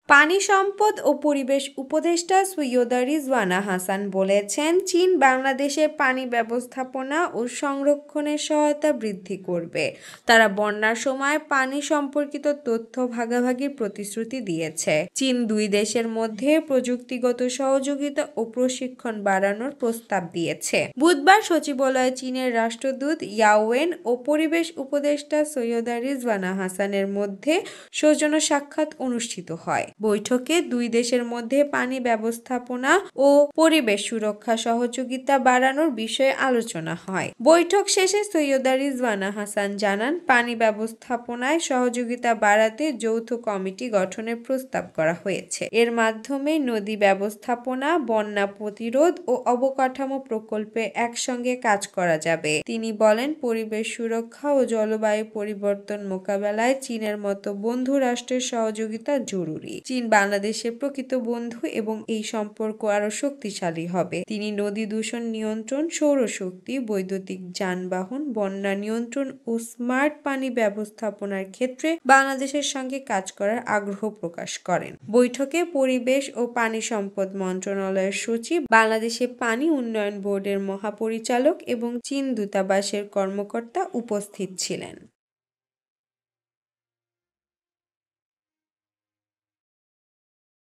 পানি সম্পদ ও পরিবেশ উপদেষ্টা সৈয়দা রিজওয়ানা হাসান বলেছেন, চীন বাংলাদেশে পানি ব্যবস্থাপনা ও সংরক্ষণের সহায়তা বৃদ্ধি করবে। তারা বন্যার সময় পানি সম্পর্কিত তথ্য ভাগাভাগির প্রতিশ্রুতি দিয়েছে। চীন দুই দেশের মধ্যে প্রযুক্তিগত সহযোগিতা ও প্রশিক্ষণ বাড়ানোর প্রস্তাব দিয়েছে। বুধবার সচিবালয়ে চীনের রাষ্ট্রদূত ইয়াওয়েন ও পরিবেশ উপদেষ্টা সৈয়দা রিজওয়ানা হাসানের মধ্যে সৌজন্য সাক্ষাৎ অনুষ্ঠিত হয়। বৈঠকে দুই দেশের মধ্যে পানি ব্যবস্থাপনা ও পরিবেশ সুরক্ষা সহযোগিতা বাড়ানোর বিষয়ে আলোচনা হয়। বৈঠক শেষে সৈয়দা রিজওয়ানা হাসান জানান, পানি ব্যবস্থাপনায় সহযোগিতা বাড়াতে যৌথ কমিটি গঠনের প্রস্তাব করা হয়েছে। এর মাধ্যমে নদী ব্যবস্থাপনা, বন্যা প্রতিরোধ ও অবকাঠামো প্রকল্পে একসঙ্গে কাজ করা যাবে। তিনি বলেন, পরিবেশ সুরক্ষা ও জলবায়ু পরিবর্তন মোকাবেলায় চীনের মতো বন্ধু রাষ্ট্রের সহযোগিতা জরুরি। চীন বাংলাদেশের প্রকৃত বন্ধু এবং এই সম্পর্ক আরও শক্তিশালী হবে। তিনি নদী দূষণ নিয়ন্ত্রণ, সৌরশক্তি, বৈদ্যুতিক যানবাহন, বন্যা নিয়ন্ত্রণ ও স্মার্ট পানি ব্যবস্থাপনার ক্ষেত্রে বাংলাদেশের সঙ্গে কাজ করার আগ্রহ প্রকাশ করেন। বৈঠকে পরিবেশ ও পানি সম্পদ মন্ত্রণালয়ের সচিব, বাংলাদেশে পানি উন্নয়ন বোর্ডের মহাপরিচালক এবং চীন দূতাবাসের কর্মকর্তা উপস্থিত ছিলেন।